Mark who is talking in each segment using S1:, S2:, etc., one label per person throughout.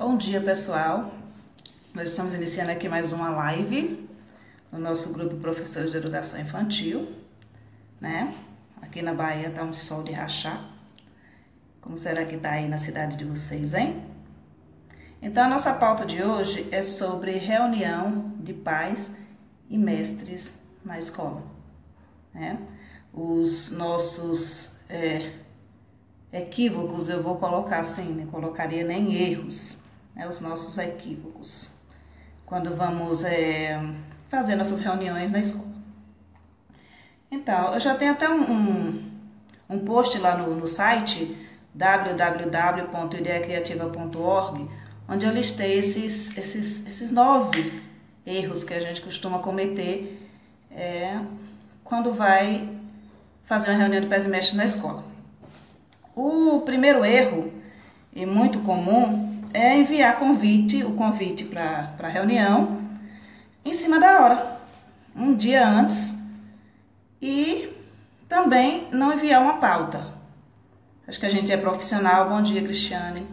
S1: Bom dia, pessoal. Nós estamos iniciando aqui mais uma live no nosso grupo Professores de Educação Infantil, né? Aqui na Bahia tá um sol de rachar. Como será que tá aí na cidade de vocês, hein? Então, a nossa pauta de hoje é sobre reunião de pais e mestres na escola, né? Os nossos equívocos, eu vou colocar assim, não colocaria nem erros, né? Os nossos equívocos, quando vamos fazer nossas reuniões na escola. Então, eu já tenho até um post lá no site www.ideacreativa.org, onde eu listei esses 9 erros que a gente costuma cometer quando vai fazer uma reunião de pais e mestres na escola. O primeiro erro, e muito comum, é enviar o convite para a reunião em cima da hora, um dia antes, e também não enviar uma pauta. Acho que a gente é profissional. Bom dia, Cristiane.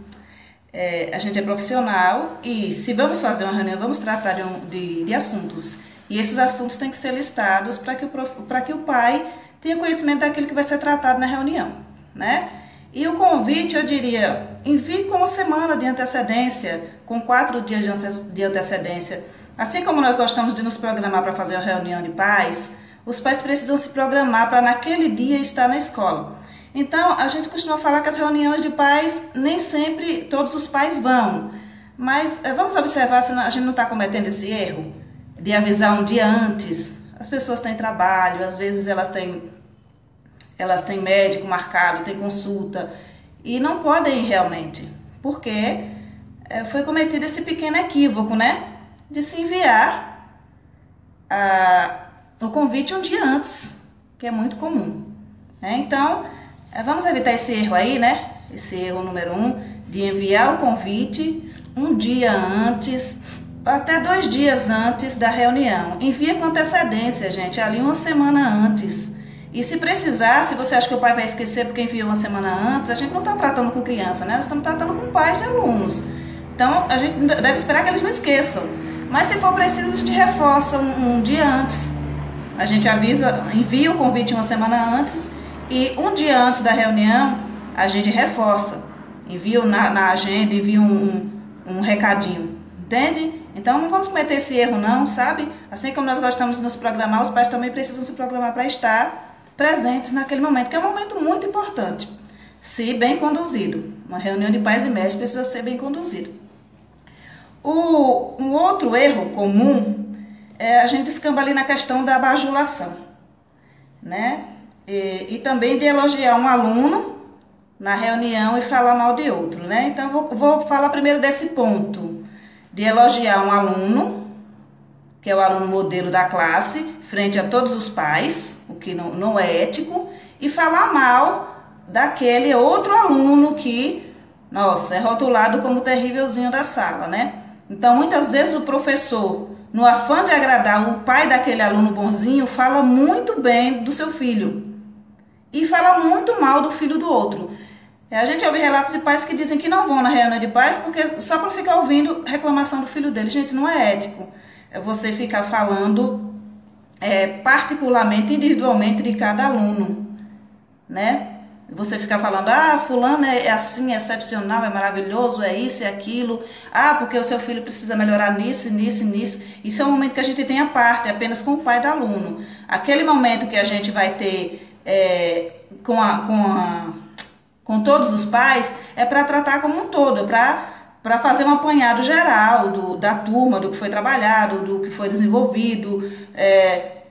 S1: A gente é profissional e se vamos fazer uma reunião, vamos tratar de assuntos. E esses assuntos têm que ser listados para que o pai tenha conhecimento daquilo que vai ser tratado na reunião, né? E o convite, eu diria, envie com uma semana de antecedência, com 4 dias de antecedência. Assim como nós gostamos de nos programar para fazer uma reunião de pais, os pais precisam se programar para naquele dia estar na escola. Então, a gente costuma falar que as reuniões de pais, nem sempre todos os pais vão. Mas vamos observar se a gente não está cometendo esse erro de avisar um dia antes. As pessoas têm trabalho, às vezes elas têm médico marcado, têm consulta e não podem ir realmente, porque foi cometido esse pequeno equívoco, né? De se enviar o convite um dia antes, que é muito comum, né? Então, vamos evitar esse erro aí, né? Esse erro número 1, de enviar o convite um dia antes, até 2 dias antes da reunião. Envia com antecedência, gente, ali uma semana antes. E se precisar, se você acha que o pai vai esquecer porque enviou uma semana antes, a gente não está tratando com criança, né? Nós estamos tratando com pais de alunos. Então, a gente deve esperar que eles não esqueçam. Mas se for preciso, a gente reforça um dia antes. A gente envia o convite uma semana antes e um dia antes da reunião, a gente reforça. Envia na agenda, envia um recadinho. Entende? Então, não vamos cometer esse erro não, sabe? Assim como nós gostamos de nos programar, os pais também precisam se programar para estar presentes naquele momento, que é um momento muito importante, se bem conduzido. Uma reunião de pais e mestres precisa ser bem conduzida. Um outro erro comum é a gente descamba ali na questão da bajulação, né? E também de elogiar um aluno na reunião e falar mal de outro, né? Então, vou falar primeiro desse ponto, de elogiar um aluno, que é o aluno modelo da classe, frente a todos os pais, o que não é ético, e falar mal daquele outro aluno que, nossa, é rotulado como o terrívelzinho da sala, né? Então, muitas vezes o professor, no afã de agradar o pai daquele aluno bonzinho, fala muito bem do seu filho e fala muito mal do filho do outro. A gente ouve relatos de pais que dizem que não vão na reunião de pais porque só para ficar ouvindo reclamação do filho dele. Gente, não é ético. É você ficar falando particularmente, individualmente de cada aluno, né? Você ficar falando, fulano é assim, é excepcional, é maravilhoso, é isso, é aquilo. Porque o seu filho precisa melhorar nisso, nisso, nisso. Isso é um momento que a gente tem à parte, apenas com o pai do aluno. Aquele momento que a gente vai ter com todos os pais é para tratar como um todo, para fazer um apanhado geral da turma, do que foi trabalhado, do que foi desenvolvido,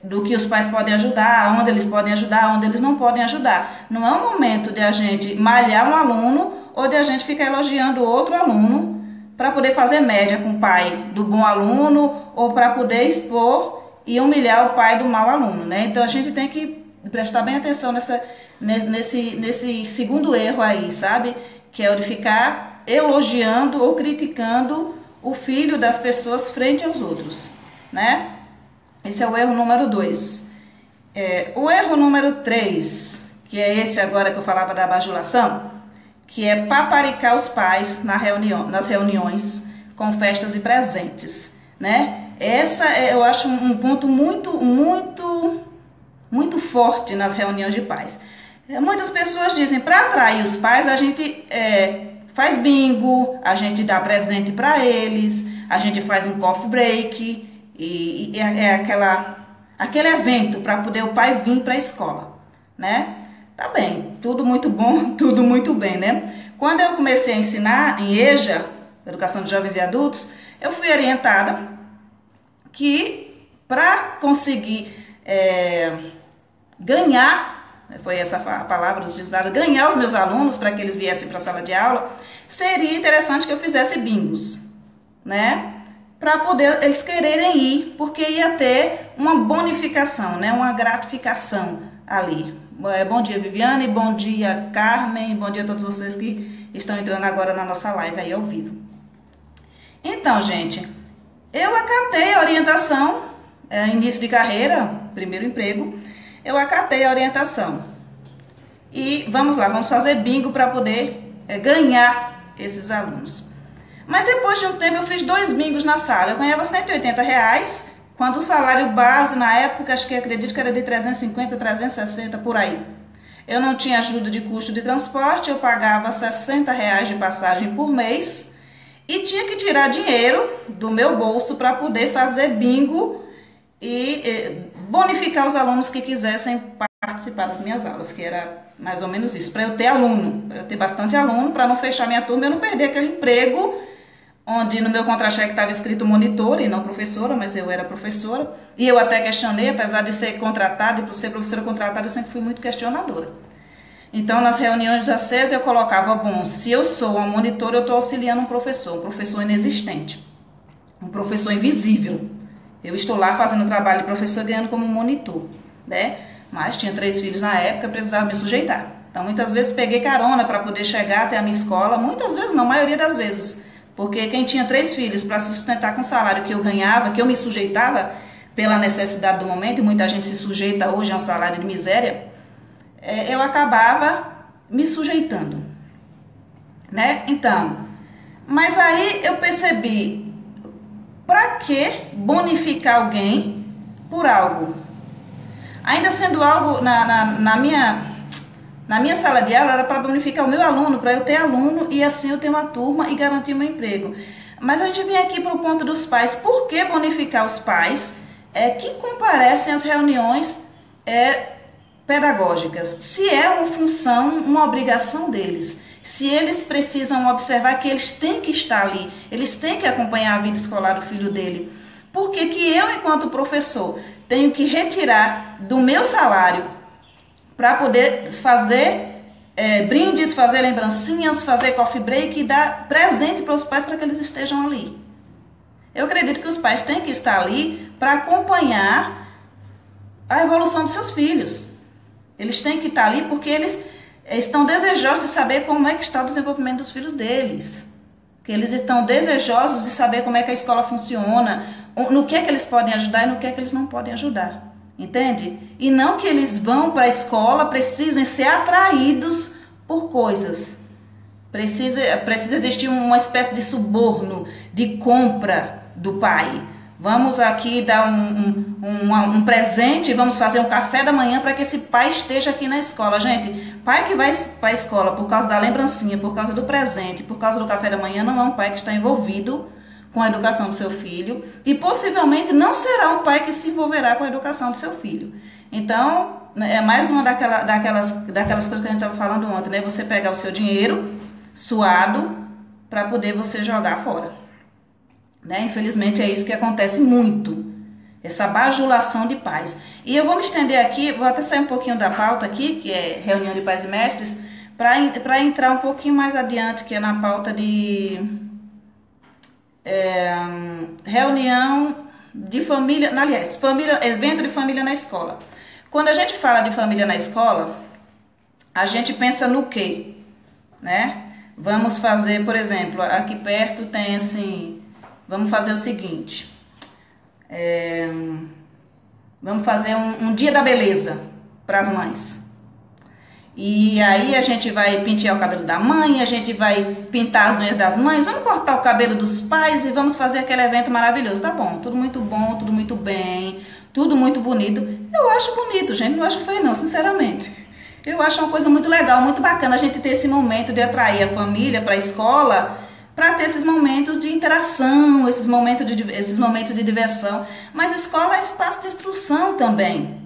S1: do que os pais podem ajudar, onde eles podem ajudar, onde eles não podem ajudar. Não é um momento de a gente malhar um aluno ou de a gente ficar elogiando outro aluno para poder fazer média com o pai do bom aluno ou para poder expor e humilhar o pai do mau aluno, né? Então, a gente tem que prestar bem atenção nesse segundo erro aí, sabe? Que é o de ficar elogiando ou criticando o filho das pessoas frente aos outros, né? Esse é o erro número 2. O erro número 3, que é esse agora que eu falava da bajulação, que é paparicar os pais nas reuniões com festas e presentes, né? Essa eu acho um ponto muito forte nas reuniões de pais. Muitas pessoas dizem, para atrair os pais, a gente faz bingo, a gente dá presente para eles, a gente faz um coffee break, e aquele evento para poder o pai vir para a escola, né? Tá bem, tudo muito bom, tudo muito bem, né? Quando eu comecei a ensinar em EJA, Educação de Jovens e Adultos, eu fui orientada que para conseguir ganhar, foi essa a palavra utilizada, ganhar os meus alunos para que eles viessem para a sala de aula, seria interessante que eu fizesse bingos, né? Para poder eles quererem ir, porque ia ter uma bonificação, né? Uma gratificação ali. Bom dia, Viviane, bom dia, Carmen, bom dia a todos vocês que estão entrando agora na nossa live aí ao vivo. Então, gente, eu acatei a orientação, início de carreira, primeiro emprego, eu acatei a orientação. E vamos lá, vamos fazer bingo para poder ganhar esses alunos. Mas depois de um tempo eu fiz 2 bingos na sala, eu ganhava R$180, quando o salário base na época, acredito que era de 350, 360, por aí. Eu não tinha ajuda de custo de transporte, eu pagava R$60 de passagem por mês e tinha que tirar dinheiro do meu bolso para poder fazer bingo e bonificar os alunos que quisessem participar das minhas aulas, que era mais ou menos isso, para eu ter aluno, para eu ter bastante aluno, para não fechar minha turma, eu não perder aquele emprego onde no meu contra-cheque estava escrito monitora e não professora, mas eu era professora, e eu até questionei, apesar de ser contratada e por ser professora contratada, eu sempre fui muito questionadora. Então, nas reuniões da CES eu colocava, bom, se eu sou uma monitora, eu estou auxiliando um professor inexistente, um professor invisível. Eu estou lá fazendo o trabalho de professor ganhando como monitor, né? Mas tinha 3 filhos na época, precisava me sujeitar. Então, muitas vezes peguei carona para poder chegar até a minha escola, muitas vezes não, a maioria das vezes. Porque quem tinha 3 filhos para se sustentar com o salário que eu ganhava, que eu me sujeitava pela necessidade do momento, e muita gente se sujeita hoje a um salário de miséria, eu acabava me sujeitando, né? Então, mas aí eu percebi, para que bonificar alguém por algo? Ainda sendo algo na minha sala de aula era para bonificar o meu aluno, para eu ter aluno e assim eu ter uma turma e garantir meu emprego. Mas a gente vem aqui para o ponto dos pais. Por que bonificar os pais que comparecem às reuniões pedagógicas? Se é uma função, uma obrigação deles. Se eles precisam observar que eles têm que estar ali, eles têm que acompanhar a vida escolar do filho dele. Por que que eu, enquanto professor, tenho que retirar do meu salário para poder fazer brindes, fazer lembrancinhas, fazer coffee break e dar presente para os pais para que eles estejam ali? Eu acredito que os pais têm que estar ali para acompanhar a evolução dos seus filhos. Eles têm que estar ali porque eles estão desejosos de saber como é que está o desenvolvimento dos filhos deles. Que eles estão desejosos de saber como é que a escola funciona, no que é que eles podem ajudar e no que é que eles não podem ajudar. Entende? E não que eles vão para a escola, precisem ser atraídos por coisas. Precisa existir uma espécie de suborno, de compra do pai. Vamos aqui dar um presente, vamos fazer um café da manhã para que esse pai esteja aqui na escola. Gente, pai que vai para a escola por causa da lembrancinha, por causa do presente, por causa do café da manhã, não é um pai que está envolvido com a educação do seu filho e possivelmente não será um pai que se envolverá com a educação do seu filho. Então, é mais uma daquelas coisas que a gente estava falando ontem, né? Você pegar o seu dinheiro suado para poder você jogar fora. Né? Infelizmente é isso que acontece muito, essa bajulação de pais. E eu vou me estender aqui, vou até sair um pouquinho da pauta aqui, que é reunião de pais e mestres, para entrar um pouquinho mais adiante, que é na pauta de reunião de família, aliás, evento de família na escola. Quando a gente fala de família na escola, a gente pensa no quê? Né? Vamos fazer, por exemplo, aqui perto tem assim, vamos fazer o seguinte, vamos fazer um dia da beleza para as mães. E aí a gente vai pentear o cabelo da mãe, a gente vai pintar as unhas das mães, vamos cortar o cabelo dos pais e vamos fazer aquele evento maravilhoso. Tá bom, tudo muito bem, tudo muito bonito. Eu acho bonito, gente, não acho feio não, sinceramente. Eu acho uma coisa muito legal, muito bacana a gente ter esse momento de atrair a família para a escola, para ter esses momentos de interação, esses momentos de diversão. Mas escola é espaço de instrução também.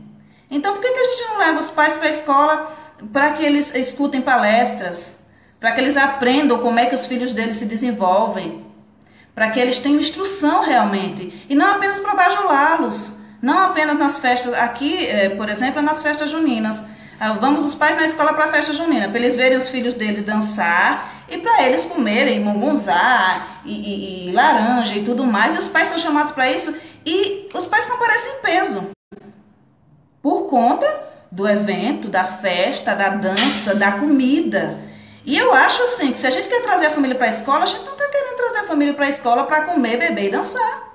S1: Então por que a gente não leva os pais para a escola para que eles escutem palestras, para que eles aprendam como é que os filhos deles se desenvolvem, para que eles tenham instrução realmente, e não apenas para bajulá-los, não apenas nas festas, aqui, por exemplo, nas festas juninas. Vamos os pais na escola para a festa junina, para eles verem os filhos deles dançar e para eles comerem mungunzá e laranja e tudo mais, e os pais são chamados para isso, e os pais comparecem em peso, por conta do evento, da festa, da dança, da comida. E eu acho assim, que se a gente quer trazer a família para a escola, a gente não está querendo trazer a família para a escola para comer, beber e dançar.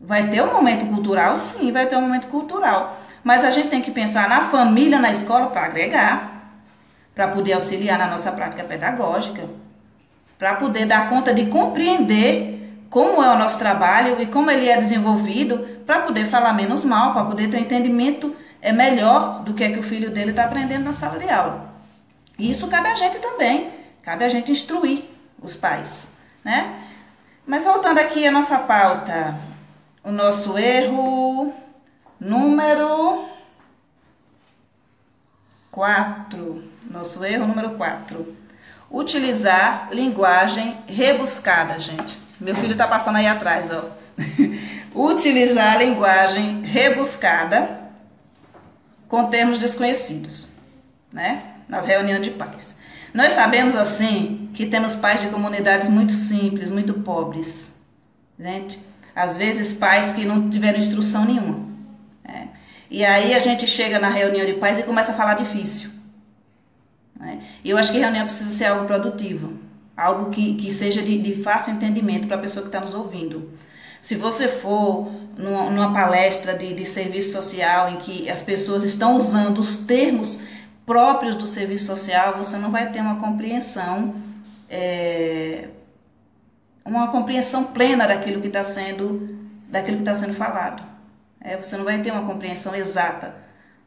S1: Vai ter um momento cultural? Sim, vai ter um momento cultural. Mas a gente tem que pensar na família, na escola, para agregar, para poder auxiliar na nossa prática pedagógica, para poder dar conta de compreender como é o nosso trabalho e como ele é desenvolvido, para poder falar menos mal, para poder ter um entendimento melhor do que é que o filho dele está aprendendo na sala de aula. E isso cabe a gente também, cabe a gente instruir os pais, né? Mas voltando aqui à nossa pauta, o nosso erro número 4, utilizar linguagem rebuscada, gente. Meu filho está passando aí atrás, ó. Utilizar linguagem rebuscada com termos desconhecidos, né? Nas reuniões de pais. Nós sabemos, assim, que temos pais de comunidades muito simples, muito pobres. Gente, às vezes pais que não tiveram instrução nenhuma. Né? E aí a gente chega na reunião de pais e começa a falar difícil. Né? E eu acho que a reunião precisa ser algo produtivo. Algo que seja de fácil entendimento para a pessoa que está nos ouvindo. Se você for numa palestra de serviço social em que as pessoas estão usando os termos próprios do serviço social, você não vai ter uma compreensão plena daquilo que está sendo falado. Você não vai ter uma compreensão exata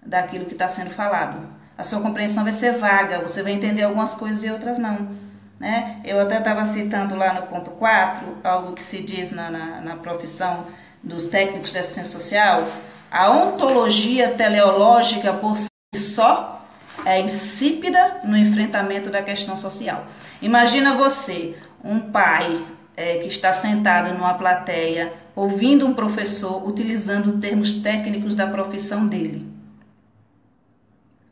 S1: daquilo que está sendo falado. A sua compreensão vai ser vaga, você vai entender algumas coisas e outras não. Né? Eu até estava citando lá no ponto 4, algo que se diz na profissão dos técnicos de assistência social, a ontologia teleológica por si só é insípida no enfrentamento da questão social. Imagina você, um pai que está sentado numa plateia, ouvindo um professor utilizando termos técnicos da profissão dele.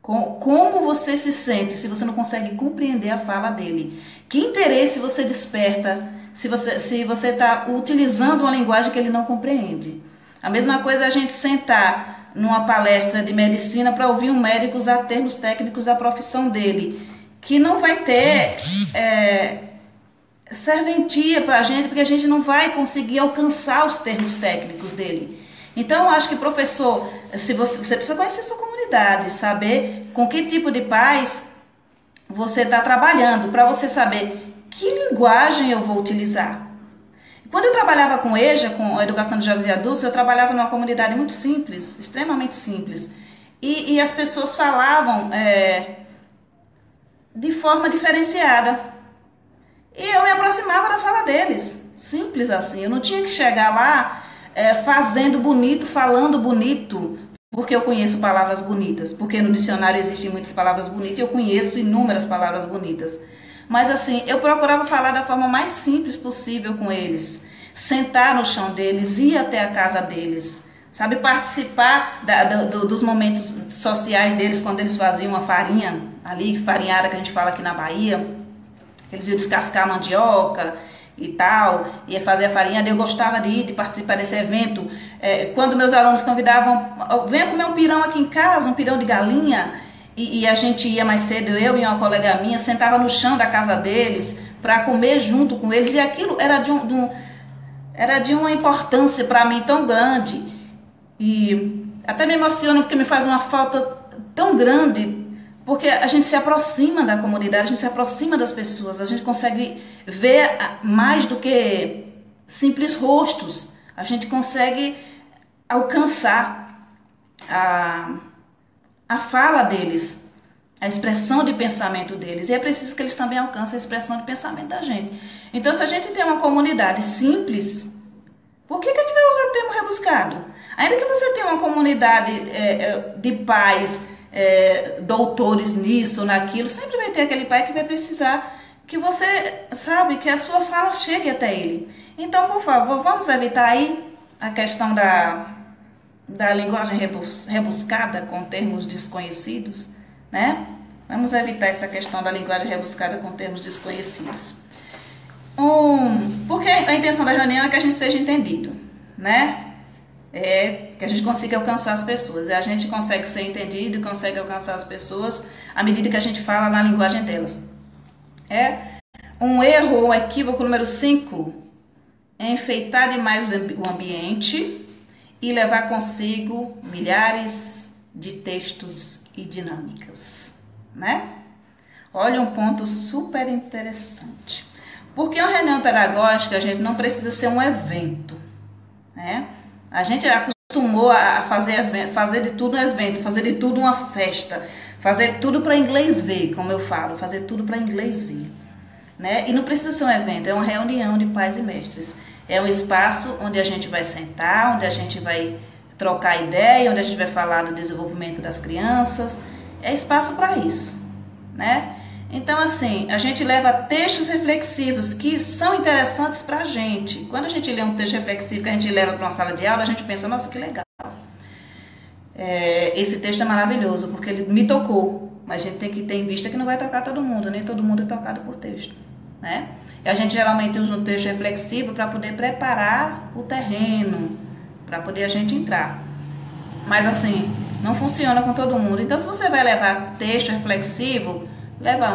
S1: Como você se sente se você não consegue compreender a fala dele? Que interesse você desperta se você está utilizando uma linguagem que ele não compreende? A mesma coisa é a gente sentar numa palestra de medicina para ouvir um médico usar termos técnicos da profissão dele, que não vai ter serventia para a gente, porque a gente não vai conseguir alcançar os termos técnicos dele. Então, eu acho que, professor, se você precisa conhecer a sua comunidade, saber com que tipo de pais você está trabalhando, para você saber que linguagem eu vou utilizar. Quando eu trabalhava com EJA, com a educação de jovens e adultos, eu trabalhava numa comunidade muito simples, extremamente simples. E as pessoas falavam de forma diferenciada. E eu me aproximava da fala deles, simples assim. Eu não tinha que chegar lá fazendo bonito, falando bonito, porque eu conheço palavras bonitas, porque no dicionário existem muitas palavras bonitas e eu conheço inúmeras palavras bonitas. Mas assim, eu procurava falar da forma mais simples possível com eles, sentar no chão deles, ir até a casa deles, sabe, participar dos momentos sociais deles, quando eles faziam uma farinha, ali, farinhada que a gente fala aqui na Bahia, eles iam descascar a mandioca e tal, ia fazer a farinha. Eu gostava de participar desse evento. Quando meus alunos convidavam, venha comer um pirão aqui em casa, um pirão de galinha, e a gente ia mais cedo, eu e uma colega minha, sentava no chão da casa deles para comer junto com eles, e aquilo era de uma importância para mim tão grande, e até me emociona porque me faz uma falta tão grande, porque a gente se aproxima da comunidade, a gente se aproxima das pessoas, a gente consegue ver mais do que simples rostos, a gente consegue alcançar a fala deles, a expressão de pensamento deles, e é preciso que eles também alcancem a expressão de pensamento da gente. Então, se a gente tem uma comunidade simples, por que a gente vai usar o termo rebuscado? Ainda que você tenha uma comunidade de pais, doutores nisso ou naquilo, sempre vai ter aquele pai que vai precisar que você, sabe, que a sua fala chegue até ele. Então, por favor, vamos evitar aí a questão da linguagem rebuscada com termos desconhecidos, né? Vamos evitar essa questão da linguagem rebuscada com termos desconhecidos. Porque a intenção da reunião é que a gente seja entendido, né? Que a gente consiga alcançar as pessoas. A gente consegue ser entendido e consegue alcançar as pessoas à medida que a gente fala na linguagem delas. Um erro ou equívoco número 5, é enfeitar demais o ambiente e levar consigo milhares de textos e dinâmicas, né? Olha um ponto super interessante. Porque uma reunião pedagógica, a gente não precisa ser um evento, né? A gente acostumou a fazer de tudo um evento, fazer de tudo uma festa, fazer tudo para inglês ver, como eu falo, fazer tudo para inglês ver, né? E não precisa ser um evento, é uma reunião de pais e mestres. É um espaço onde a gente vai sentar, onde a gente vai trocar ideia, onde a gente vai falar do desenvolvimento das crianças. É espaço para isso, né? Então, assim, a gente leva textos reflexivos que são interessantes para a gente. Quando a gente lê um texto reflexivo que a gente leva para uma sala de aula, a gente pensa, nossa, que legal. Esse texto é maravilhoso, porque ele me tocou. Mas a gente tem que ter em vista que não vai tocar todo mundo, nem todo mundo é tocado por texto, né? E a gente geralmente usa um texto reflexivo para poder preparar o terreno, para poder a gente entrar. Mas, assim, não funciona com todo mundo. Então, se você vai levar texto reflexivo, leva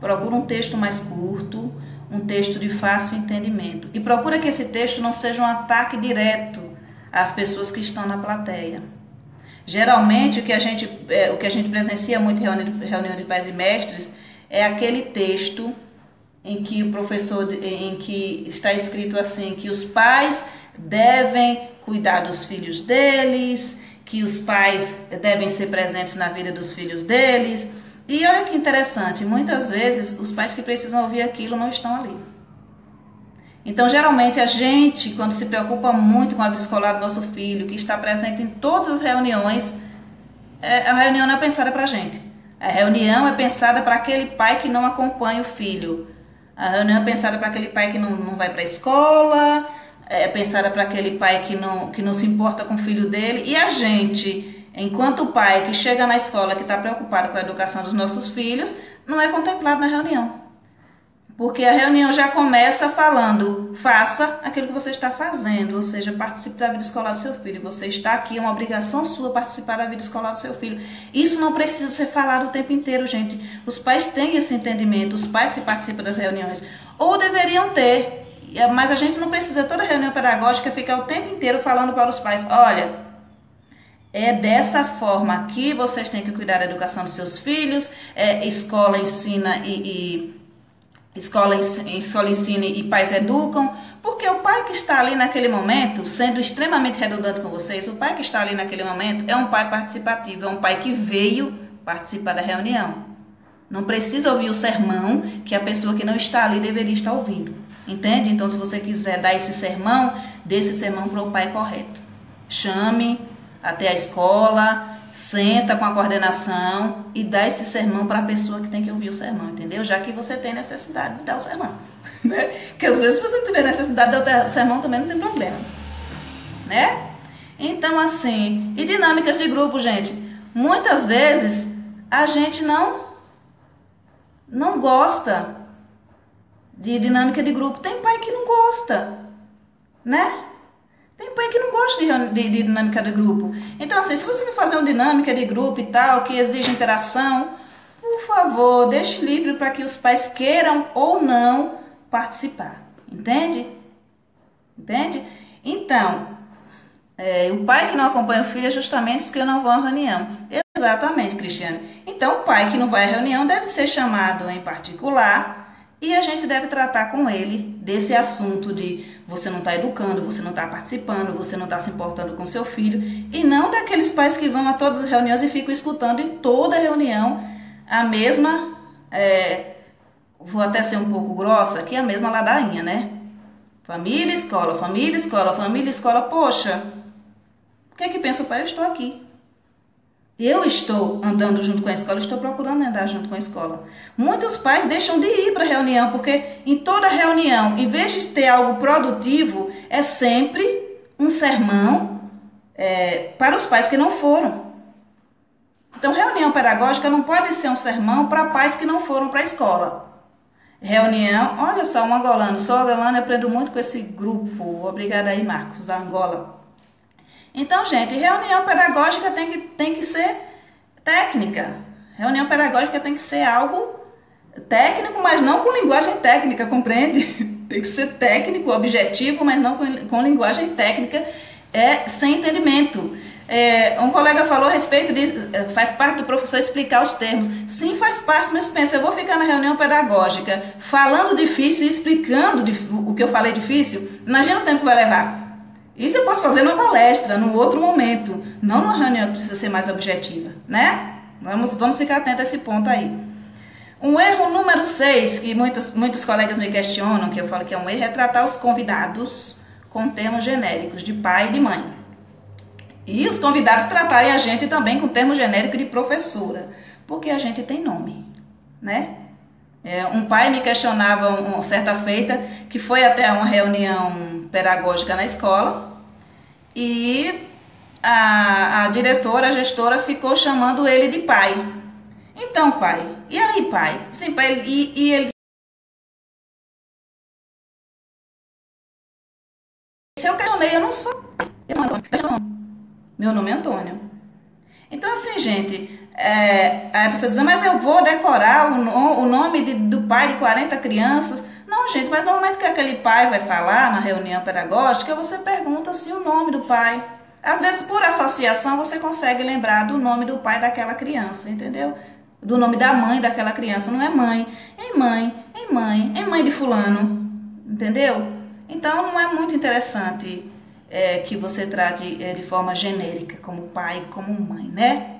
S1: procura um texto mais curto, um texto de fácil entendimento. E procura que esse texto não seja um ataque direto às pessoas que estão na plateia. Geralmente, o que a gente presencia muito em reunião de pais e mestres é aquele texto em que o professor, em que está escrito assim, que os pais devem cuidar dos filhos deles, que os pais devem ser presentes na vida dos filhos deles. E olha que interessante, muitas vezes os pais que precisam ouvir aquilo não estão ali. Então, geralmente, a gente, quando se preocupa muito com a vida escolar do nosso filho, que está presente em todas as reuniões, a reunião não é pensada para a gente. A reunião é pensada para aquele pai que não acompanha o filho. A reunião é pensada para aquele pai que não vai para a escola, é pensada para aquele pai que não se importa com o filho dele. E a gente, enquanto pai que chega na escola, que está preocupado com a educação dos nossos filhos, não é contemplado na reunião. Porque a reunião já começa falando, faça aquilo que você está fazendo, ou seja, participe da vida escolar do seu filho. Você está aqui, é uma obrigação sua participar da vida escolar do seu filho. Isso não precisa ser falado o tempo inteiro, gente. Os pais têm esse entendimento, os pais que participam das reuniões, ou deveriam ter, mas a gente não precisa, toda reunião pedagógica, ficar o tempo inteiro falando para os pais, olha, é dessa forma que vocês têm que cuidar da educação dos seus filhos, escola ensina Escola ensina e pais educam, porque o pai que está ali naquele momento, sendo extremamente redundante com vocês, o pai que está ali naquele momento é um pai participativo, é um pai que veio participar da reunião. Não precisa ouvir o sermão que a pessoa que não está ali deveria estar ouvindo, entende? Então, se você quiser dar esse sermão, dê esse sermão para o pai correto. Chame até a escola, senta com a coordenação e dá esse sermão para a pessoa que tem que ouvir o sermão, entendeu? Já que você tem necessidade de dar o sermão, né? Porque às vezes se você tiver necessidade de dar o sermão também não tem problema, né? Então, assim, e dinâmicas de grupo, gente. Muitas vezes a gente não gosta de dinâmica de grupo. Tem pai que não gosta, né? Tem pai que não gosta de dinâmica de grupo. Então, assim, se você vai fazer uma dinâmica de grupo e tal, que exige interação, por favor, deixe livre para que os pais queiram ou não participar. Entende? Entende? Então, o pai que não acompanha o filho é justamente os que não vão à reunião. Exatamente, Cristiane. Então, o pai que não vai à reunião deve ser chamado em particular e a gente deve tratar com ele desse assunto de você não está educando, você não está participando, você não está se importando com seu filho, e não daqueles pais que vão a todas as reuniões e ficam escutando em toda reunião a mesma, vou até ser um pouco grossa aqui, a mesma ladainha, né? Família, escola, família, escola, família, escola. Poxa, o que é que pensa o pai? Eu estou aqui. Eu estou andando junto com a escola, estou procurando andar junto com a escola. Muitos pais deixam de ir para a reunião, porque em toda reunião, em vez de ter algo produtivo, é sempre um sermão para os pais que não foram. Então, reunião pedagógica não pode ser um sermão para pais que não foram para a escola. Reunião, olha só, um angolano, sou angolano, eu aprendo muito com esse grupo. Obrigada aí, Marcos, da Angola. Então, gente, reunião pedagógica tem que ser técnica. Reunião pedagógica tem que ser algo técnico, mas não com linguagem técnica, compreende? Tem que ser técnico, objetivo, mas não com linguagem técnica, sem entendimento. Um colega falou a respeito disso, faz parte do professor explicar os termos. Sim, faz parte, mas pensa, eu vou ficar na reunião pedagógica falando difícil e explicando o que eu falei difícil? Imagina o tempo que vai levar. Isso eu posso fazer numa palestra, num outro momento, não numa reunião que precisa ser mais objetiva, né? Vamos ficar atentos a esse ponto aí. Um erro número 6, que muitos colegas me questionam, que eu falo que é um erro, é tratar os convidados com termos genéricos de pai e de mãe. E os convidados tratarem a gente também com termo genérico de professora, porque a gente tem nome, né? Um pai me questionava uma certa feita que foi até uma reunião pedagógica na escola e a diretora, a gestora ficou chamando ele de pai. Então, pai, e aí, pai? Sim, pai, e ele disse, eu questionei, eu não sou pai, meu nome é Antônio. Então, assim, gente, aí você diz, mas eu vou decorar o nome do pai de 40 crianças. Não, gente, mas no momento que aquele pai vai falar na reunião pedagógica, você pergunta se o nome do pai. Às vezes, por associação, você consegue lembrar do nome do pai daquela criança, entendeu? Do nome da mãe daquela criança. Não é mãe, é mãe de fulano, entendeu? Então, não é muito interessante que você trate de forma genérica, como pai e como mãe, né?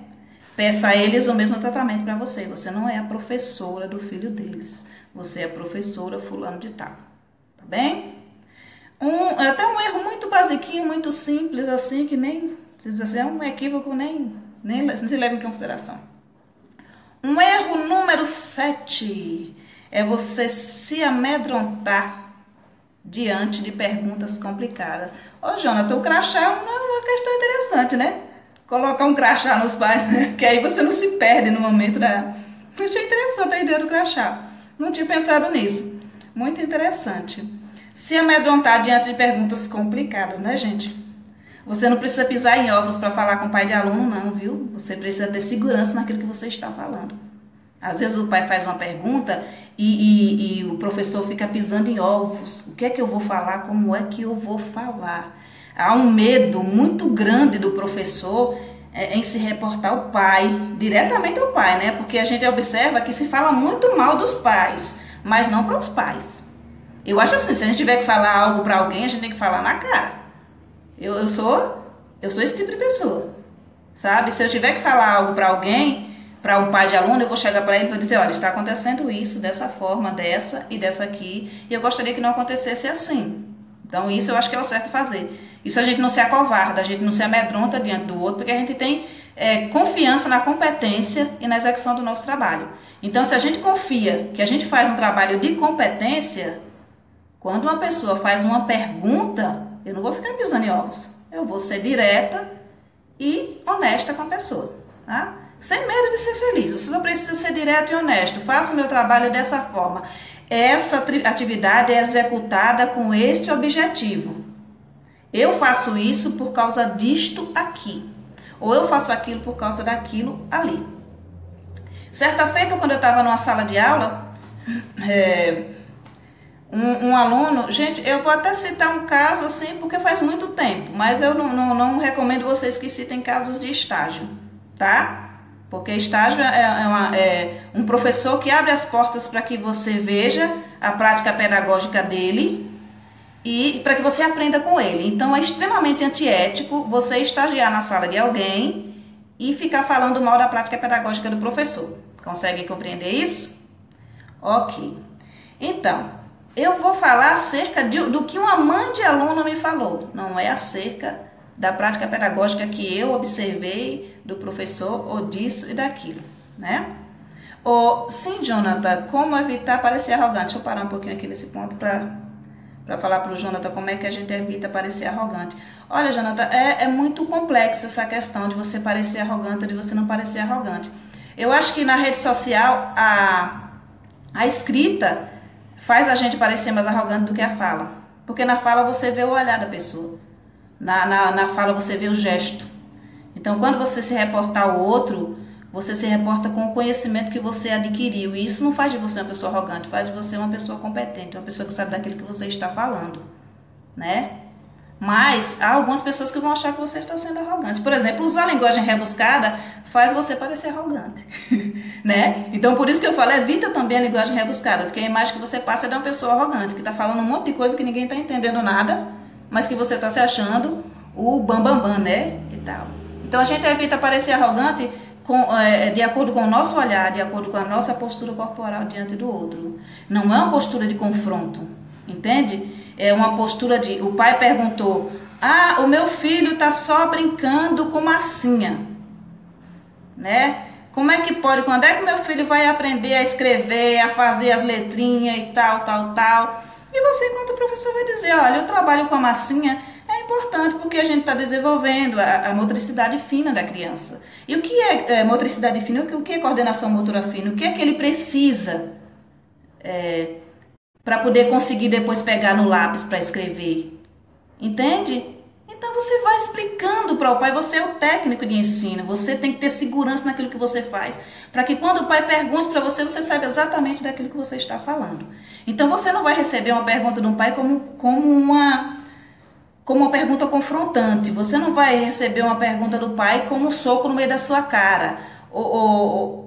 S1: Peça a eles o mesmo tratamento para você. Você não é a professora do filho deles. Você é a professora fulano de tal. Tá bem? Até um erro muito basiquinho, muito simples, assim, que nem... É um equívoco, nem se leva em consideração. Um erro número 7 é você se amedrontar diante de perguntas complicadas. Ô, Jonathan, o crachá é uma questão interessante, né? Colocar um crachá nos pais, né? Que aí você não se perde no momento da... Achei interessante a ideia do crachá. Não tinha pensado nisso. Muito interessante. Se amedrontar diante de perguntas complicadas, né, gente? Você não precisa pisar em ovos para falar com o pai de aluno, não, viu? Você precisa ter segurança naquilo que você está falando. Às vezes o pai faz uma pergunta e o professor fica pisando em ovos. O que é que eu vou falar? Como é que eu vou falar? Há um medo muito grande do professor em se reportar ao pai, diretamente ao pai, né? Porque a gente observa que se fala muito mal dos pais, mas não para os pais. Eu acho assim, se a gente tiver que falar algo para alguém, a gente tem que falar na cara. Eu sou esse tipo de pessoa, sabe? Se eu tiver que falar algo para alguém, para um pai de aluno, eu vou chegar para ele e vou dizer, olha, está acontecendo isso, dessa forma, dessa e dessa aqui, e eu gostaria que não acontecesse assim. Então, isso eu acho que é o certo fazer. Isso a gente não se acovarda, a gente não se amedronta diante do outro, porque a gente tem confiança na competência e na execução do nosso trabalho. Então, se a gente confia que a gente faz um trabalho de competência, quando uma pessoa faz uma pergunta, eu não vou ficar pisando em ovos. Eu vou ser direta e honesta com a pessoa, tá? Sem medo de ser feliz. Você só precisa ser direto e honesto. Faça o meu trabalho dessa forma. Essa atividade é executada com este objetivo. Eu faço isso por causa disto aqui. Ou eu faço aquilo por causa daquilo ali. Certa feita, quando eu estava numa sala de aula, um aluno... Gente, eu vou até citar um caso assim, porque faz muito tempo. Mas eu não recomendo vocês que citem casos de estágio, tá? Porque estágio é um professor que abre as portas para que você veja a prática pedagógica dele e para que você aprenda com ele. Então é extremamente antiético você estagiar na sala de alguém e ficar falando mal da prática pedagógica do professor. Conseguem compreender isso? Ok. Então, eu vou falar acerca do que uma mãe de aluno me falou. Não é acerca da prática pedagógica que eu observei do professor, ou disso e daquilo, né? Sim, Jonathan, como evitar parecer arrogante? Deixa eu parar um pouquinho aqui nesse ponto para falar para o Jonathan como é que a gente evita parecer arrogante. Olha, Jonathan, é muito complexa essa questão de você parecer arrogante ou de você não parecer arrogante. Eu acho que na rede social a escrita faz a gente parecer mais arrogante do que a fala. Porque na fala você vê o olhar da pessoa. Na fala você vê o gesto. Então, quando você se reportar ao outro, você se reporta com o conhecimento que você adquiriu. E isso não faz de você uma pessoa arrogante, faz de você uma pessoa competente, uma pessoa que sabe daquilo que você está falando, né? Mas há algumas pessoas que vão achar que você está sendo arrogante. Por exemplo, usar a linguagem rebuscada faz você parecer arrogante, né? Então, por isso que eu falo, evita também a linguagem rebuscada, porque a imagem que você passa é de uma pessoa arrogante, que está falando um monte de coisa que ninguém está entendendo nada, mas que você está se achando o bambambam, né? E tal. Então, a gente evita parecer arrogante de acordo com o nosso olhar, de acordo com a nossa postura corporal diante do outro. Não é uma postura de confronto, entende? É uma postura de... O pai perguntou, o meu filho está só brincando com massinha, né? Como é que pode? Quando é que meu filho vai aprender a escrever, a fazer as letrinhas e tal, tal, tal? E você, enquanto professor, vai dizer, olha, o trabalho com a massinha é importante porque a gente está desenvolvendo a motricidade fina da criança. E o que é motricidade fina? O que é coordenação motora fina? O que é que ele precisa para poder conseguir depois pegar no lápis para escrever? Entende? Então você vai explicando para o pai, você é o técnico de ensino, você tem que ter segurança naquilo que você faz, para que quando o pai pergunte para você, você saiba exatamente daquilo que você está falando. Então você não vai receber uma pergunta de um pai como uma pergunta confrontante, você não vai receber uma pergunta do pai como um soco no meio da sua cara.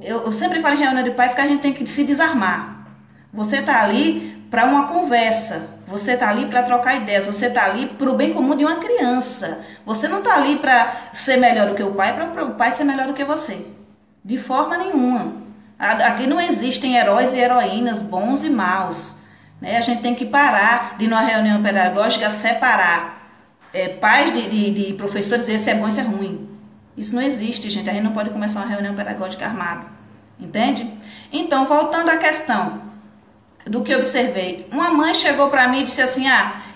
S1: Eu sempre falo em reunião de pais que a gente tem que se desarmar. Você está ali para uma conversa, você está ali para trocar ideias, você está ali para o bem comum de uma criança. Você não está ali para ser melhor do que o pai, para o pai ser melhor do que você. De forma nenhuma. Aqui não existem heróis e heroínas, bons e maus, né? A gente tem que parar de, numa reunião pedagógica, separar pais de professores e dizer se é bom e se é ruim. Isso não existe, gente. A gente não pode começar uma reunião pedagógica armado. Entende? Então, voltando à questão do que eu observei. Uma mãe chegou para mim e disse assim,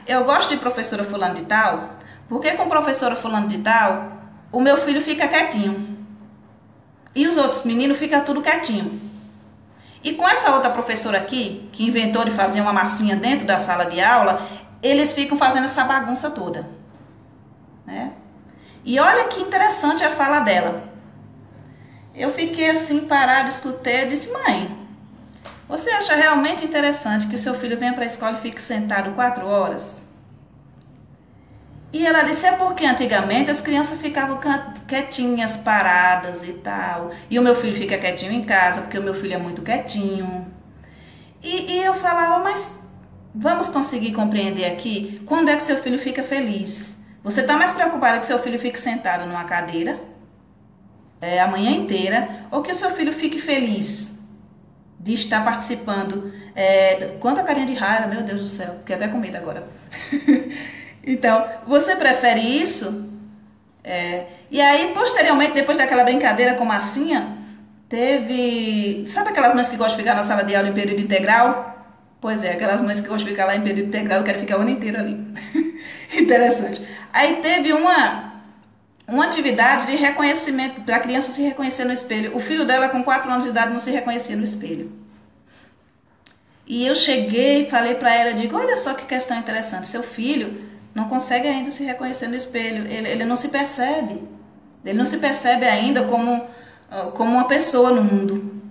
S1: eu gosto de professora fulano de tal, porque com professora fulano de tal, o meu filho fica quietinho. E os outros meninos ficam tudo quietinho. E com essa outra professora aqui, que inventou de fazer uma massinha dentro da sala de aula, eles ficam fazendo essa bagunça toda, né? E olha que interessante a fala dela. Eu fiquei assim, parada, escutei, disse, mãe, você acha realmente interessante que o seu filho venha para a escola e fique sentado 4 horas? E ela disse, porque antigamente as crianças ficavam quietinhas, paradas e tal. E o meu filho fica quietinho em casa, porque o meu filho é muito quietinho. E eu falava, mas vamos conseguir compreender aqui quando é que seu filho fica feliz? Você está mais preocupado que seu filho fique sentado numa cadeira a manhã inteira, ou que o seu filho fique feliz de estar participando? Quanta carinha de raiva, meu Deus do céu, fiquei até com medo agora. Então, você prefere isso? E aí, posteriormente, depois daquela brincadeira com massinha, teve... Sabe aquelas mães que gostam de ficar na sala de aula em período integral? Pois é, aquelas mães que gostam de ficar lá em período integral, eu quero ficar o ano inteiro ali. Interessante. Aí teve uma atividade de reconhecimento, para a criança se reconhecer no espelho. O filho dela, com 4 anos de idade, não se reconhecia no espelho. E eu cheguei e falei para ela, digo, olha só que questão interessante, seu filho não consegue ainda se reconhecer no espelho, ele não se percebe, ele não se percebe ainda como uma pessoa no mundo.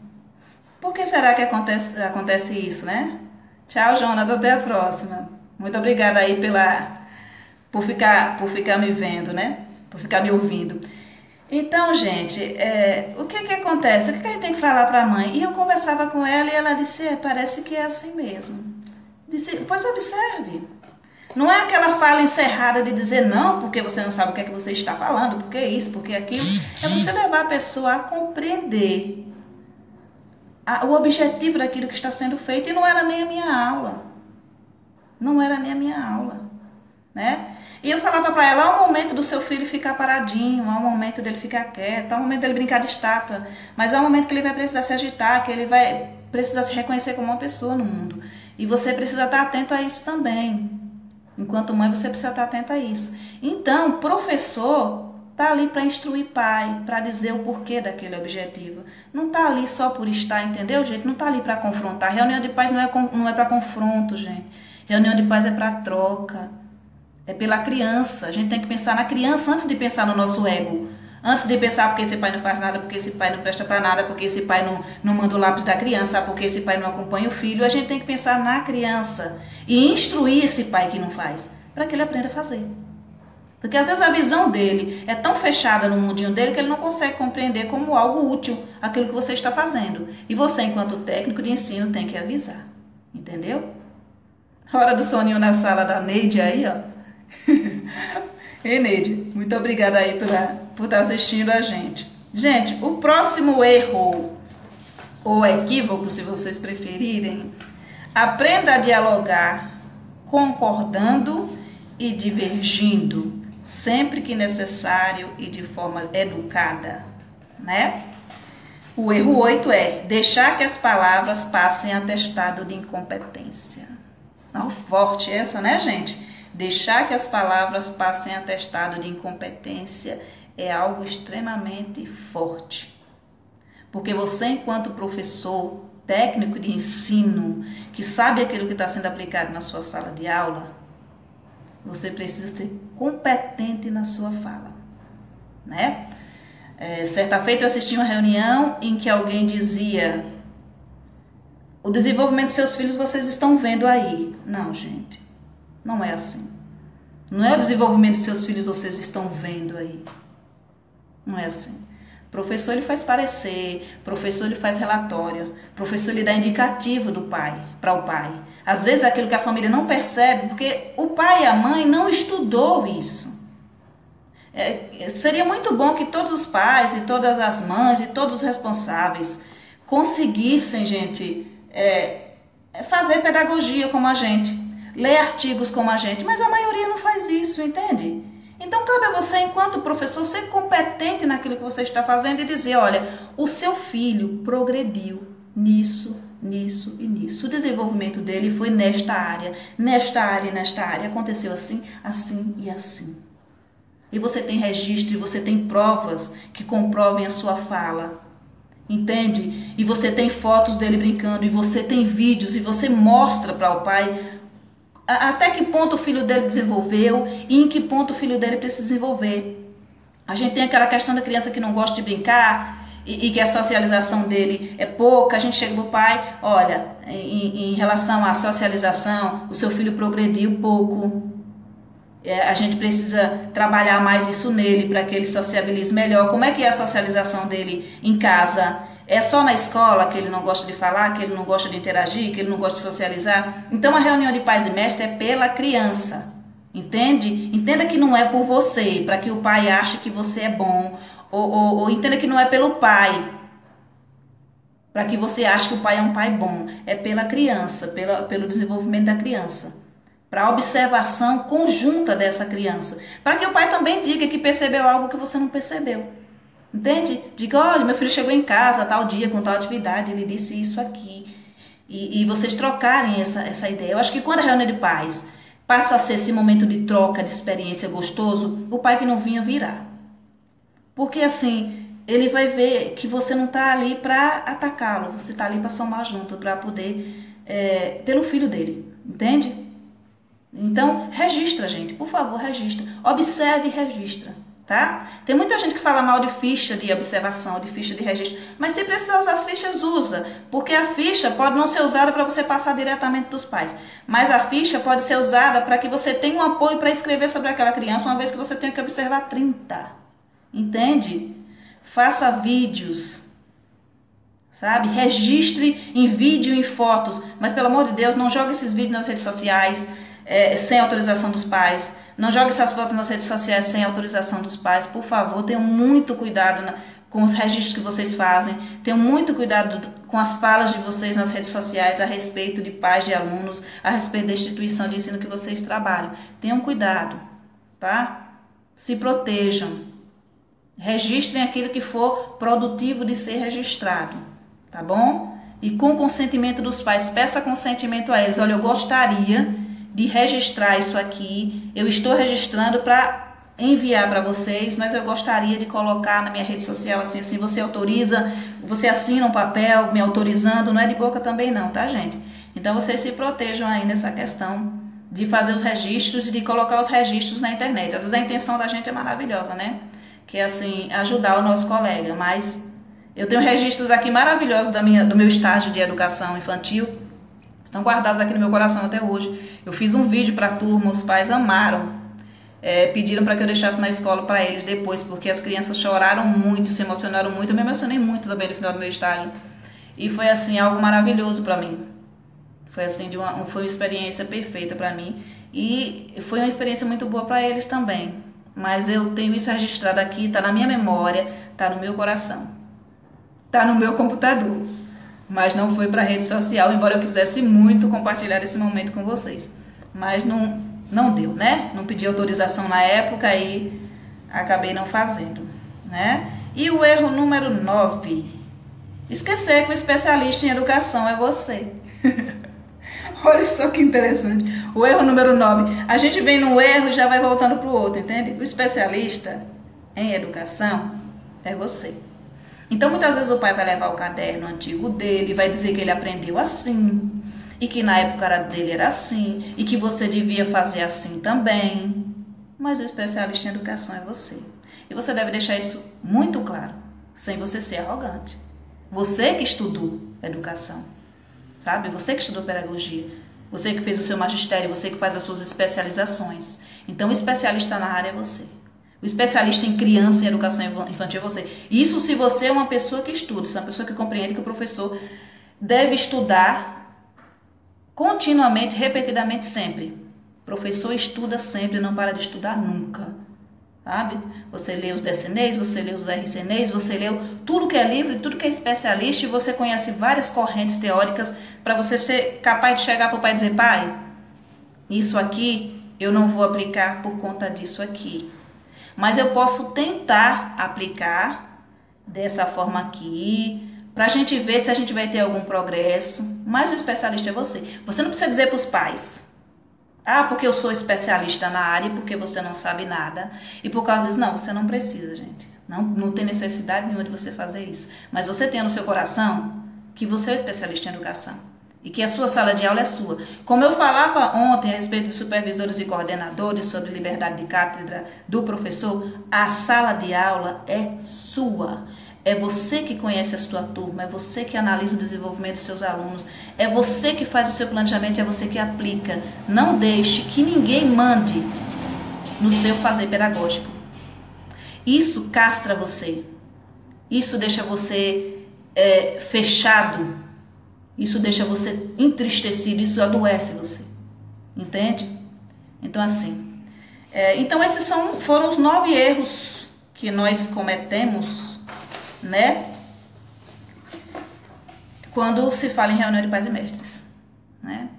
S1: Por que será que acontece isso, né? Tchau, Jonathan, até a próxima. Muito obrigada aí por ficar me vendo, né? Por ficar me ouvindo. Então, gente, o que acontece? O que a gente tem que falar para a mãe? E eu conversava com ela e ela disse, parece que é assim mesmo. Disse, pois observe. Não é aquela fala encerrada de dizer não, porque você não sabe o que é que você está falando, porque isso, porque aquilo. É você levar a pessoa a compreender o objetivo daquilo que está sendo feito. E não era nem a minha aula. Não era nem a minha aula, né? E eu falava para ela, há um momento do seu filho ficar paradinho, há um momento dele ficar quieto, há um momento dele brincar de estátua, mas há um momento que ele vai precisar se agitar, que ele vai precisar se reconhecer como uma pessoa no mundo. E você precisa estar atento a isso também. Enquanto mãe, você precisa estar atento a isso. Então, professor está ali para instruir pai, para dizer o porquê daquele objetivo. Não está ali só por estar, entendeu, gente? Não está ali para confrontar. Reunião de pais não é para confronto, gente. Reunião de pais é para troca. É pela criança. A gente tem que pensar na criança antes de pensar no nosso ego. Antes de pensar porque esse pai não faz nada, porque esse pai não presta para nada, porque esse pai não manda o lápis da criança, porque esse pai não acompanha o filho. A gente tem que pensar na criança e instruir esse pai que não faz, para que ele aprenda a fazer. Porque às vezes a visão dele é tão fechada no mundinho dele que ele não consegue compreender como algo útil aquilo que você está fazendo. E você, enquanto técnico de ensino, tem que avisar. Entendeu? Hora do soninho na sala da Neide aí, ó. Ei, Neide, muito obrigada aí por estar assistindo a gente. Gente, o próximo erro, ou equívoco, se vocês preferirem, aprenda a dialogar concordando e divergindo, sempre que necessário e de forma educada, né? O erro 8 é deixar que as palavras passem atestado de incompetência. Não, forte essa, né, gente? Deixar que as palavras passem atestado de incompetência é algo extremamente forte. Porque você, enquanto professor, técnico de ensino, que sabe aquilo que está sendo aplicado na sua sala de aula, você precisa ser competente na sua fala, né? Certa feita eu assisti uma reunião em que alguém dizia: o desenvolvimento dos seus filhos vocês estão vendo aí. Não, gente. Não é assim. Não é o desenvolvimento dos seus filhos vocês estão vendo aí. Não é assim. Professor, ele faz parecer, professor, ele faz relatório, professor, ele dá indicativo do pai, para o pai. Às vezes é aquilo que a família não percebe, porque o pai e a mãe não estudou isso. Seria muito bom que todos os pais e todas as mães e todos os responsáveis conseguissem, gente, fazer pedagogia como a gente. Ler artigos como a gente, mas a maioria não faz isso, entende? Então cabe a você, enquanto professor, ser competente naquilo que você está fazendo e dizer, olha, o seu filho progrediu nisso, nisso e nisso. O desenvolvimento dele foi nesta área, nesta área e nesta área. Aconteceu assim, assim e assim. E você tem registro, e você tem provas que comprovem a sua fala. Entende? E você tem fotos dele brincando, e você tem vídeos, e você mostra para o pai até que ponto o filho dele desenvolveu e em que ponto o filho dele precisa desenvolver. A gente tem aquela questão da criança que não gosta de brincar e que a socialização dele é pouca. A gente chega pro pai, olha, em relação à socialização, o seu filho progrediu pouco. A gente precisa trabalhar mais isso nele para que ele sociabilize melhor. Como é que é a socialização dele em casa? É só na escola que ele não gosta de falar, que ele não gosta de interagir, que ele não gosta de socializar? Então a reunião de pais e mestres é pela criança, entende? Entenda que não é por você, para que o pai ache que você é bom, ou entenda que não é pelo pai, para que você ache que o pai é um pai bom. É pela criança, pelo desenvolvimento da criança, para a observação conjunta dessa criança, para que o pai também diga que percebeu algo que você não percebeu. Entende? Diga, olha, meu filho chegou em casa tal dia com tal atividade, ele disse isso aqui. E vocês trocarem essa ideia. Eu acho que quando a reunião de pais passa a ser esse momento de troca, de experiência gostoso, o pai que não vinha virá. Porque assim, ele vai ver que você não está ali para atacá-lo, você está ali para somar junto, para poder, pelo filho dele. Entende? Então, registra, gente. Por favor, registra. Observe e registra. Tá? Tem muita gente que fala mal de ficha de observação, de ficha de registro, mas se precisar usar as fichas, usa, porque a ficha pode não ser usada para você passar diretamente para os pais, mas a ficha pode ser usada para que você tenha um apoio para escrever sobre aquela criança, uma vez que você tenha que observar 30, entende? faça vídeos, sabe? Registre em vídeo e em fotos, mas pelo amor de Deus, não jogue esses vídeos nas redes sociais sem autorização dos pais. Não jogue essas fotos nas redes sociais sem autorização dos pais. Por favor, tenham muito cuidado com os registros que vocês fazem. Tenham muito cuidado com as falas de vocês nas redes sociais a respeito de pais de alunos, a respeito da instituição de ensino que vocês trabalham. Tenham cuidado, tá? Se protejam. Registrem aquilo que for produtivo de ser registrado, tá bom? E com consentimento dos pais, peça consentimento a eles. Olha, eu gostaria de registrar isso aqui, eu estou registrando para enviar para vocês, mas eu gostaria de colocar na minha rede social assim, você autoriza, você assina um papel me autorizando, não é de boca também não, tá, gente? Então vocês se protejam aí nessa questão de fazer os registros e de colocar os registros na internet. Às vezes a intenção da gente é maravilhosa, né? Que é assim, ajudar o nosso colega, mas eu tenho registros aqui maravilhosos do meu estágio de educação infantil, estão guardados aqui no meu coração até hoje. Eu fiz um vídeo para a turma, os pais amaram, pediram para que eu deixasse na escola para eles depois, porque as crianças choraram muito, se emocionaram muito, eu me emocionei muito também no final do meu estágio. E foi assim, algo maravilhoso para mim. Foi assim, foi uma experiência perfeita para mim. E foi uma experiência muito boa para eles também. Mas eu tenho isso registrado aqui, está na minha memória, está no meu coração, está no meu computador. Mas não foi para a rede social, embora eu quisesse muito compartilhar esse momento com vocês. Mas não deu, né? Não pedi autorização na época e acabei não fazendo, né? E o erro número 9. Esquecer que o especialista em educação é você. Olha só que interessante. O erro número 9. A gente vem num erro e já vai voltando para o outro, entende? O especialista em educação é você. Então, muitas vezes o pai vai levar o caderno antigo dele, vai dizer que ele aprendeu assim, e que na época dele era assim, e que você devia fazer assim também. Mas o especialista em educação é você. E você deve deixar isso muito claro, sem você ser arrogante. Você que estudou educação, sabe? Você que estudou pedagogia, você que fez o seu magistério, você que faz as suas especializações. Então, o especialista na área é você. O especialista em criança e educação infantil é você. Isso se você é uma pessoa que estuda, se é uma pessoa que compreende que o professor deve estudar continuamente, repetidamente, sempre. O professor estuda sempre, não para de estudar nunca. Sabe? Você lê os DECNEs, você lê os RCNEs, você lê tudo que é livro, tudo que é especialista, e você conhece várias correntes teóricas para você ser capaz de chegar para o pai e dizer: pai, isso aqui eu não vou aplicar por conta disso aqui. Mas eu posso tentar aplicar dessa forma aqui, para a gente ver se a gente vai ter algum progresso. Mas o especialista é você. Você não precisa dizer para os pais: ah, porque eu sou especialista na área e porque você não sabe nada. E por causa disso, não, você não precisa, gente. Não tem necessidade nenhuma de você fazer isso. Mas você tem no seu coração que você é especialista em educação. E que a sua sala de aula é sua. Como eu falava ontem a respeito de supervisores e coordenadores sobre liberdade de cátedra do professor, a sala de aula é sua. É você que conhece a sua turma, é você que analisa o desenvolvimento dos seus alunos, é você que faz o seu planejamento, é você que aplica. Não deixe que ninguém mande no seu fazer pedagógico. Isso castra você. Isso deixa você fechado. Isso deixa você entristecido, isso adoece você, entende? Então assim, então esses foram os 9 erros que nós cometemos, né? Quando se fala em reunião de pais e mestres, né?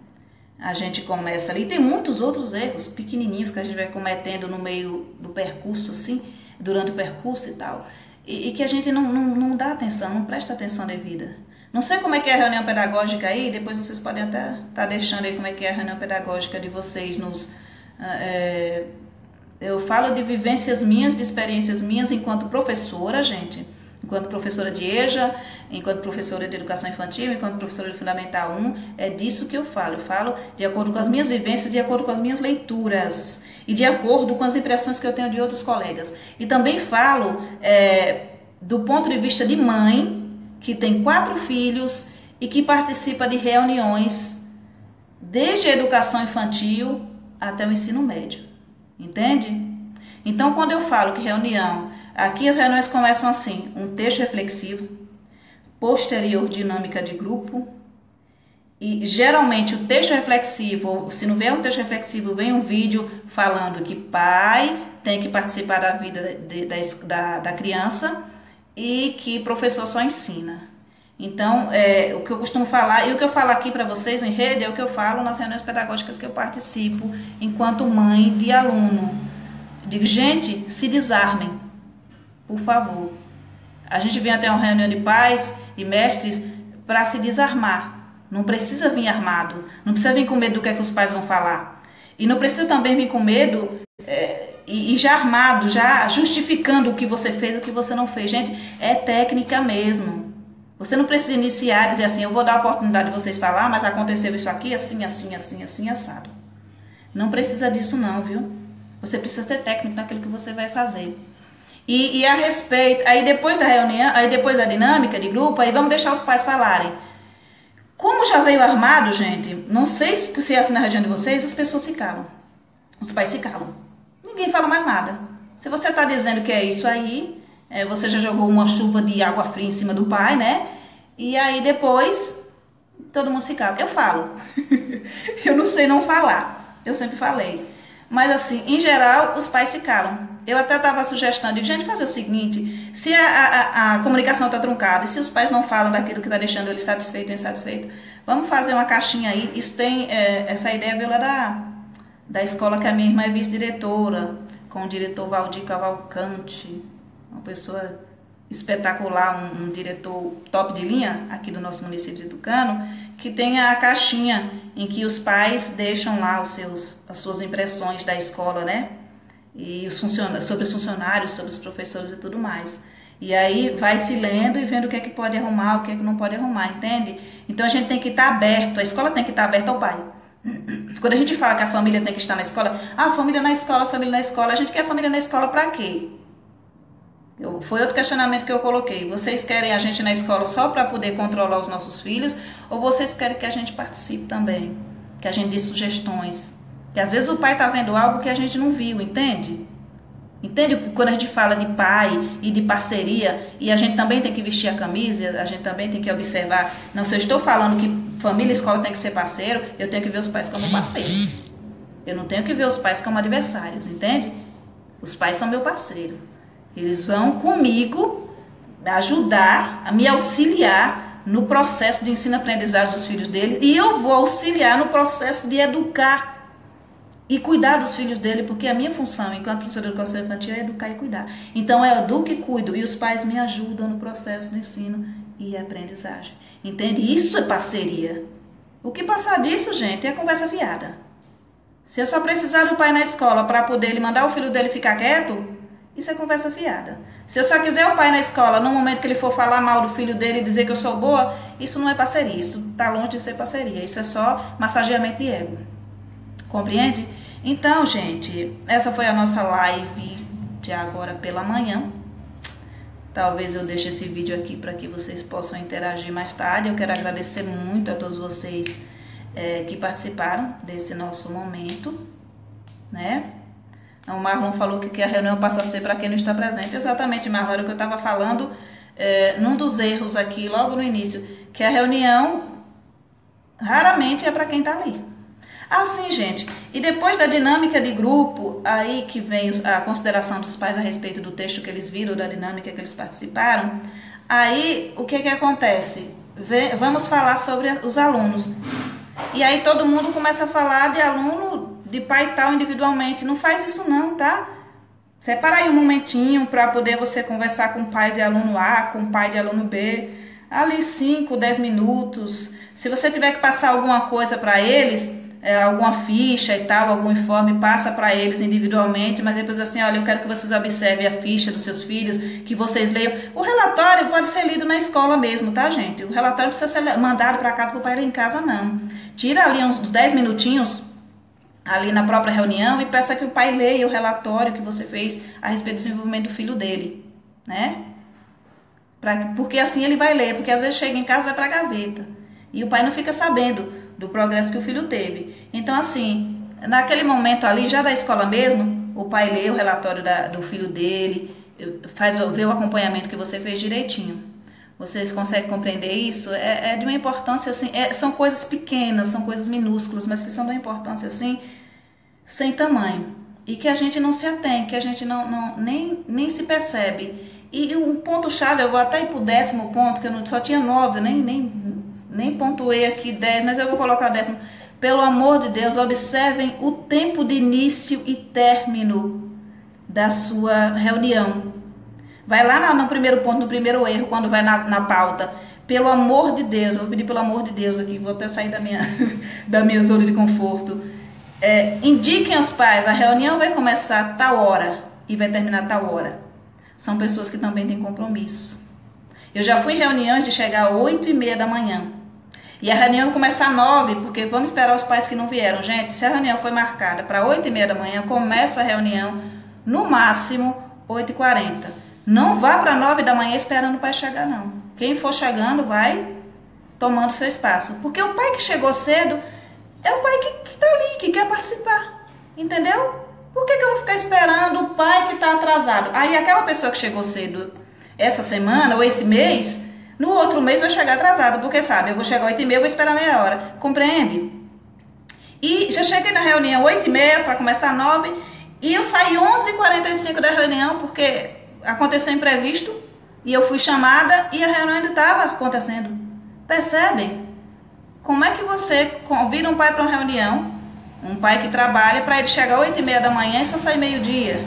S1: A gente começa ali, tem muitos outros erros pequenininhos que a gente vai cometendo no meio do percurso, assim, durante o percurso e tal, e que a gente não dá atenção, não presta atenção devida. Não sei como é que é a reunião pedagógica aí, depois vocês podem até estar deixando aí como é que é a reunião pedagógica de vocês. Eu falo de vivências minhas, de experiências minhas enquanto professora, gente. Enquanto professora de EJA, enquanto professora de educação infantil, enquanto professora de Fundamental 1, é disso que eu falo. Eu falo de acordo com as minhas vivências, de acordo com as minhas leituras e de acordo com as impressões que eu tenho de outros colegas. E também falo do ponto de vista de mãe, que tem 4 filhos e que participa de reuniões desde a educação infantil até o ensino médio. Entende? Então, quando eu falo que reunião Aqui as reuniões começam assim: um texto reflexivo, posterior dinâmica de grupo, e geralmente o texto reflexivo, se não vier um texto reflexivo, vem um vídeo falando que pai tem que participar da vida da criança e que professor só ensina. Então, o que eu costumo falar, e o que eu falo aqui para vocês em rede, é o que eu falo nas reuniões pedagógicas que eu participo, enquanto mãe de aluno. Eu digo, gente, se desarmem, por favor. A gente vem até uma reunião de pais e mestres para se desarmar. Não precisa vir armado, não precisa vir com medo do que é que os pais vão falar. E não precisa também vir com medo e já armado, já justificando o que você fez, o que você não fez. Gente, é técnica mesmo. Você não precisa iniciar e dizer assim, eu vou dar a oportunidade de vocês falar, mas aconteceu isso aqui, assim, assim, assim, assim, assado. Não precisa disso não, viu? Você precisa ser técnico naquilo que você vai fazer. E a respeito, aí depois da reunião, aí depois da dinâmica de grupo, aí vamos deixar os pais falarem. Como já veio armado, gente, não sei se é assim na região de vocês, as pessoas se calam. Os pais se calam. Ninguém fala mais nada. Se você está dizendo que é isso aí, você já jogou uma chuva de água fria em cima do pai, né? E aí depois, todo mundo se cala. Eu falo. Eu não sei não falar. Eu sempre falei. Mas assim, em geral, os pais se calam. Eu até estava sugestando, gente, fazer o seguinte, se a comunicação está truncada, e se os pais não falam daquilo que está deixando eles satisfeitos ou insatisfeitos, vamos fazer uma caixinha aí. Isso tem, essa ideia veio lá da escola que a minha irmã é vice-diretora, com o diretor Valdir Cavalcante, uma pessoa espetacular, um diretor top de linha aqui do nosso município de Tucano, que tem a caixinha em que os pais deixam lá as suas impressões da escola, né? E sobre os funcionários, sobre os professores e tudo mais. E aí vai se lendo e vendo o que é que pode arrumar, o que é que não pode arrumar, entende? Então a gente tem que estar aberto, a escola tem que estar aberta ao pai. Quando a gente fala que a família tem que estar na escola, família na escola, família na escola, a gente quer a família na escola para quê? Foi outro questionamento que eu coloquei. Vocês querem a gente na escola só para poder controlar os nossos filhos? Ou vocês querem que a gente participe também? Que a gente dê sugestões? Que às vezes o pai está vendo algo que a gente não viu, entende? Entende? Quando a gente fala de pai e de parceria, e a gente também tem que vestir a camisa, a gente também tem que observar. Não, se eu estou falando que família e escola tem que ser parceiro, eu tenho que ver os pais como parceiros. Eu não tenho que ver os pais como adversários, entende? Os pais são meu parceiro. Eles vão comigo me ajudar, a me auxiliar no processo de ensino-aprendizagem dos filhos deles, e eu vou auxiliar no processo de educar e cuidar dos filhos dele, porque a minha função enquanto professora de educação infantil é educar e cuidar. Então eu educo e cuido, e os pais me ajudam no processo de ensino e aprendizagem. Entende? Isso é parceria. O que passar disso, gente, é conversa fiada. Se eu só precisar do pai na escola para poder ele mandar o filho dele ficar quieto, isso é conversa fiada. Se eu só quiser o pai na escola, no momento que ele for falar mal do filho dele e dizer que eu sou boa, isso não é parceria, isso está longe de ser parceria, isso é só massageamento de ego. Compreende? Então, gente, essa foi a nossa live de agora pela manhã. Talvez eu deixe esse vídeo aqui para que vocês possam interagir mais tarde. Eu quero agradecer muito a todos vocês que participaram desse nosso momento, né? O Marlon falou que a reunião passa a ser para quem não está presente. Exatamente, Marlon, era o que eu estava falando num dos erros aqui, logo no início, que a reunião raramente é para quem está ali. Assim, gente, e depois da dinâmica de grupo, aí que vem a consideração dos pais a respeito do texto que eles viram, da dinâmica que eles participaram, aí o que acontece? Vamos falar sobre os alunos. E aí todo mundo começa a falar de aluno, de pai tal individualmente. Não faz isso não, tá? Separa aí um momentinho para poder você conversar com o pai de aluno A, com o pai de aluno B. Ali 5, 10 minutos. Se você tiver que passar alguma coisa para eles, alguma ficha e tal, algum informe, passa para eles individualmente, mas depois assim, olha, eu quero que vocês observem a ficha dos seus filhos, que vocês leiam. O relatório pode ser lido na escola mesmo, tá, gente? O relatório precisa ser mandado para casa para o pai ler em casa, não. Tira ali uns 10 minutinhos ali na própria reunião e peça que o pai leia o relatório que você fez a respeito do desenvolvimento do filho dele, né? Porque assim ele vai ler, porque às vezes chega em casa e vai para a gaveta e o pai não fica sabendo do progresso que o filho teve. Então assim, naquele momento ali, já da escola mesmo, o pai lê o relatório do filho dele ver o acompanhamento que você fez direitinho. Vocês conseguem compreender isso? É de uma importância assim, são coisas pequenas, são coisas minúsculas, mas que são de uma importância assim, sem tamanho. E que a gente não se atém, que a gente nem se percebe. E um ponto-chave, eu vou até ir para o 10º ponto, que eu só tinha 9, nem pontuei aqui 10, mas eu vou colocar 10º. Pelo amor de Deus, observem o tempo de início e término da sua reunião. Vai lá no primeiro ponto, no primeiro erro, quando vai na pauta. Pelo amor de Deus, eu vou pedir pelo amor de Deus aqui, vou até sair da minha zona de conforto. Indiquem aos pais, a reunião vai começar tal hora e vai terminar tal hora. São pessoas que também têm compromisso. Eu já fui em reuniões de chegar às 8h30 da manhã. E a reunião começa às 9, porque vamos esperar os pais que não vieram. Gente, se a reunião foi marcada para 8h30 da manhã, começa a reunião no máximo 8h40. Não vá para 9 da manhã esperando o pai chegar, não. Quem for chegando vai tomando seu espaço. Porque o pai que chegou cedo é o pai que está ali, que quer participar. Entendeu? Por que eu vou ficar esperando o pai que está atrasado? Aí aquela pessoa que chegou cedo essa semana ou esse mês, no outro mês vai chegar atrasado. Porque sabe, eu vou chegar às 8h30, eu vou esperar meia hora. Compreende? E já cheguei na reunião 8h30 para começar às 9 e eu saí 11h45 da reunião porque aconteceu imprevisto e eu fui chamada e a reunião ainda estava acontecendo. Percebem? Como é que você convida um pai para uma reunião, um pai que trabalha, para ele chegar às 8h30 da manhã e só sair meio-dia?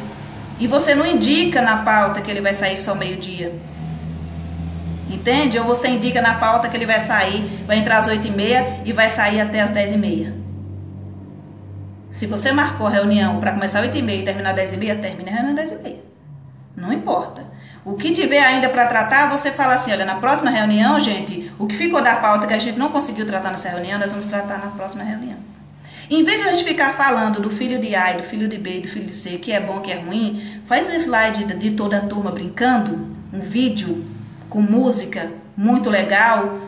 S1: E você não indica na pauta que ele vai sair só meio-dia. Entende? Ou você indica na pauta que ele vai sair, vai entrar às 8h30 e vai sair até às 10h30. Se você marcou a reunião para começar às 8h30 e terminar às 10h30, termine a reunião às 10h30. Não importa. O que tiver ainda para tratar, você fala assim, olha, na próxima reunião, gente, o que ficou da pauta que a gente não conseguiu tratar nessa reunião, nós vamos tratar na próxima reunião. Em vez de a gente ficar falando do filho de A, do filho de B, do filho de C, que é bom, que é ruim, faz um slide de toda a turma brincando, um vídeo com música muito legal,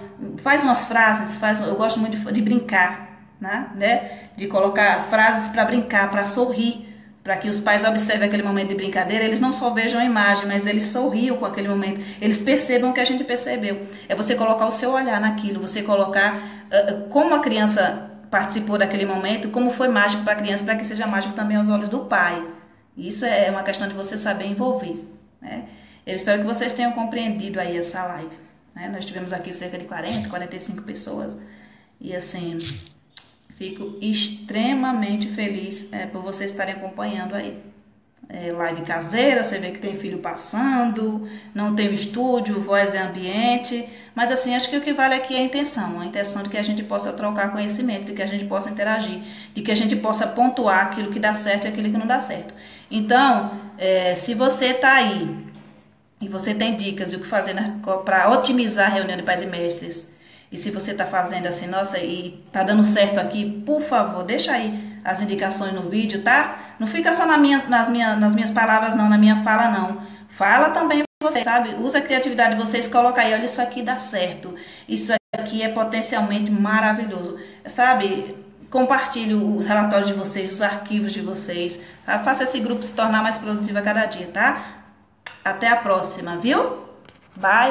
S1: faz umas frases, eu gosto muito de brincar, né? De colocar frases para brincar, para sorrir, para que os pais observem aquele momento de brincadeira, eles não só vejam a imagem, mas eles sorriam com aquele momento, eles percebam o que a gente percebeu. É você colocar o seu olhar naquilo, você colocar como a criança participou daquele momento, como foi mágico para a criança, para que seja mágico também aos olhos do pai. Isso é uma questão de você saber envolver, né? Eu espero que vocês tenham compreendido aí essa live, né? Nós tivemos aqui cerca de 45 pessoas e assim, fico extremamente feliz por vocês estarem acompanhando aí. Live caseira, você vê que tem filho passando, não tem o estúdio, voz é ambiente, mas assim, acho que o que vale aqui é a intenção de que a gente possa trocar conhecimento, de que a gente possa interagir, de que a gente possa pontuar aquilo que dá certo e aquilo que não dá certo. Então, se você está aí e você tem dicas de o que fazer para otimizar a reunião de pais e mestres, e se você está fazendo assim, nossa, e está dando certo aqui, por favor, deixa aí as indicações no vídeo, tá? Não fica só nas minhas palavras não, na minha fala não. Fala também você, sabe? Usa a criatividade de vocês, coloca aí, olha, isso aqui dá certo. Isso aqui é potencialmente maravilhoso. Sabe? Compartilhe os relatórios de vocês, os arquivos de vocês. Tá? Faça esse grupo se tornar mais produtivo a cada dia, tá? Até a próxima, viu? Bye!